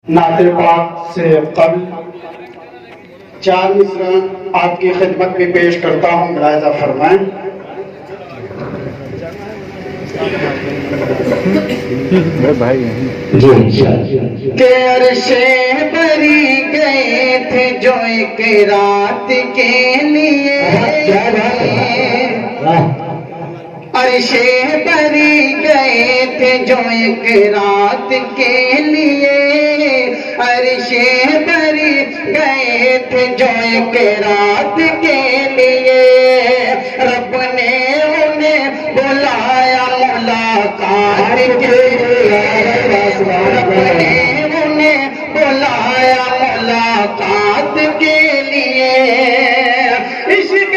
نعت پاک سے قبل چار مصرع آپ کی خدمت میں پیش کرتا ہوں، ملاحظہ فرمائیں۔ کہ عرش بری گئے تھے جو ایک رات کے لیے، عرش بری گئے تھے جو ایک رات کے لیے، عرش بری گئے تھے جو ایک رات کے لیے، رب نے انہیں بلایا ملاقات کے لیے، رب نے انہیں بلایا ملاقات کے لیے، عشق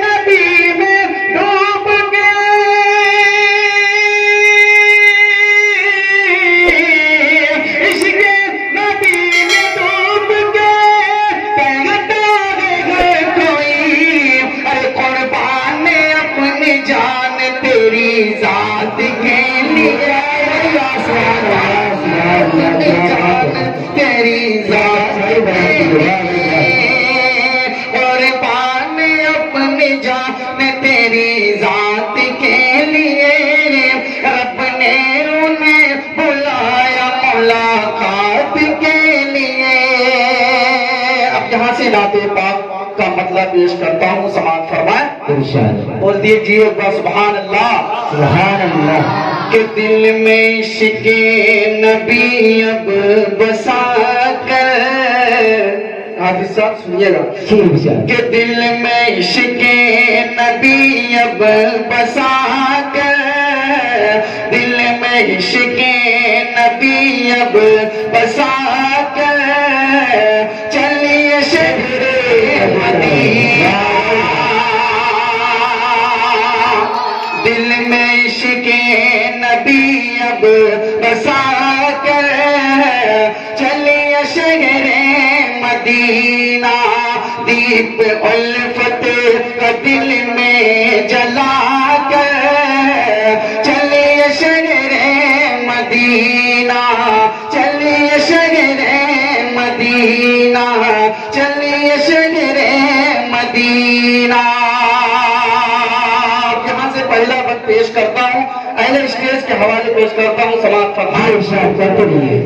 نبی میں ڈوب تیری ذات اور پانے اپنی جان تیری ذات کے لیے، رب نے انہیں بلایا ملاقات کے لیے۔ اب یہاں سے نعت پاک کا مطلب پیش کرتا ہوں، سماعت فرمائیں، بول دیجیے سبحان اللہ سبحان اللہ۔ کہ دل میں عشق نبی اب بسا کر، حافظ صاحب سنیے گا، کہ دل میں عشق نبی اب بسا کر، دل میں عشق نبی اب بسا کر، چلیے شہر مدینہ، دل میں عشق نبی اب بسا کر، چلیے شہر مدینہ، دیپ الفت کا دل میں جلا کر، چلیے شہر مدینہ، چلیے شہر مدینہ، چلیے شہر مدینہ۔ یہاں سے پہلا وقت پیش کرتا ہوں، اہل اسٹیج کے حوالے پیش کرتا ہوں، سماعت فرمائیں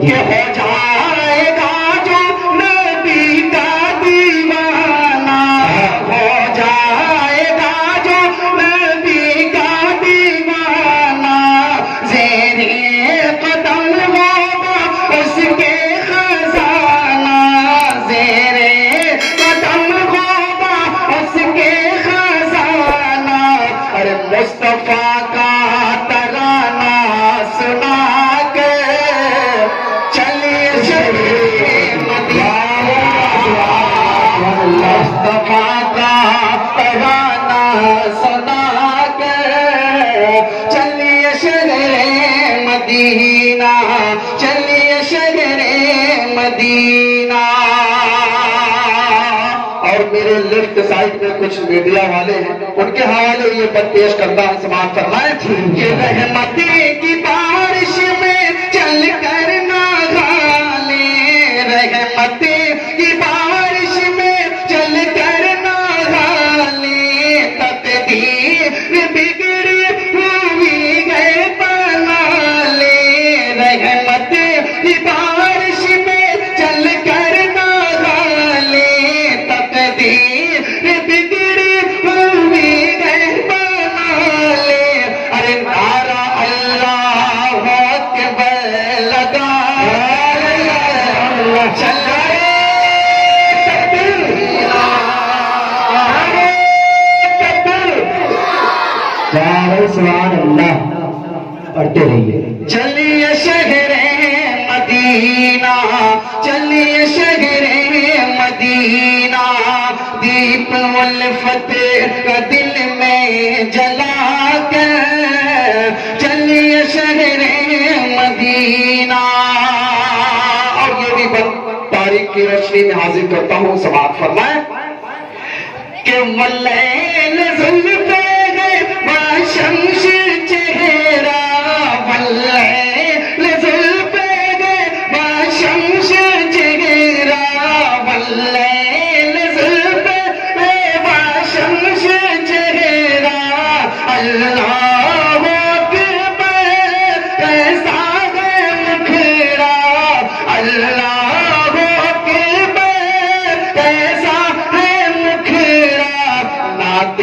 کہ ہو جائے گا جو نبی کا دیوانہ، ہو جائے گا جو نبی کا دیوانہ، زیر قدم ہوگا اس کے خزانہ، زیر قدم ہوگا اس کے خزانہ، ارے مصطفیٰ کا ترانہ سنا کے، چلیے شہر مدینہ، مصطفیٰ کا ترانہ سنا کے، چلیے شہر مدینہ، چلیے شہر مدینہ۔ اور میرے لیفٹ سائڈ میں کچھ میڈیا والے ہیں، ان کے حوالے یہ بات پیش کرتا ہوں، سماعت فرمائیں کہ رحمتیں کی بارش میں چل کر ناغالے، رحمتیں کی بارش میں چل کر ناغالے، تقدیر بگڑی ہوئی گئے بنالے، رحمتیں کی بارش میں چل کر ناغالے، تقدیر بگڑی ہوئی گئے بنالے، ارے نعرہ اللہ اکبر لگا، چلے سبحان اللہ پڑھتے رہیے۔ چلیے شہر مدینہ، چلیے شہر مدینہ، دیپ الفت کا دل میں جلا کر، چلیے شہر مدینہ۔ اور یہ بھی تاریخ کی روشنی میں حاضر کرتا ہوں، سماعت فرمائیں کہ واللیل زلفے شمشیر چہرہ، واللیل زلفے شمشیر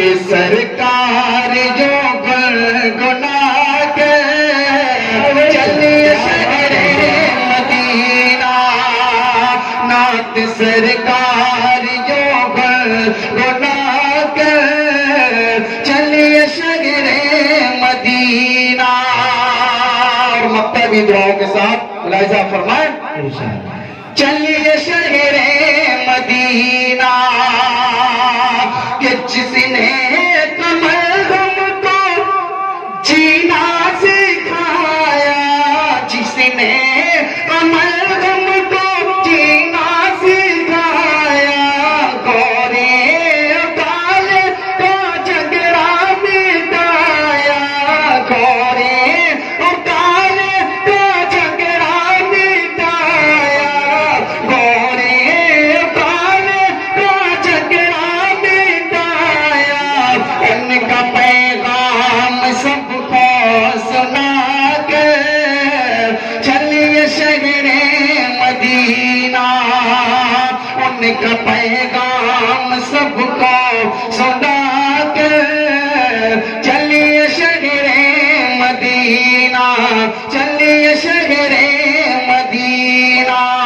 کہ سرکار جو گنگنا کے چلیے شہر مدینہ، نعت سرکار جو گنگنا کے چلیے شہر مدینہ۔ اور مکتبی دعاؤں کے ساتھ ملاحظہ فرمائیں، چلیے شہر مدینہ کہ جس نے کمر غم کو جینا سکھایا، جس نے کمر غم کو جینا سکھایا، گورے کالے کا جھگڑا مٹایا، گورے کالے کا جھگڑا مٹایا، گورے کالے کا جھگڑا مٹایا، ان کا پیغام سب کو سنا کے چلیے شہر مدینہ، ان کا پیغام سب کو سنا کے چلیے شہر مدینہ، چلیے شہر مدینہ۔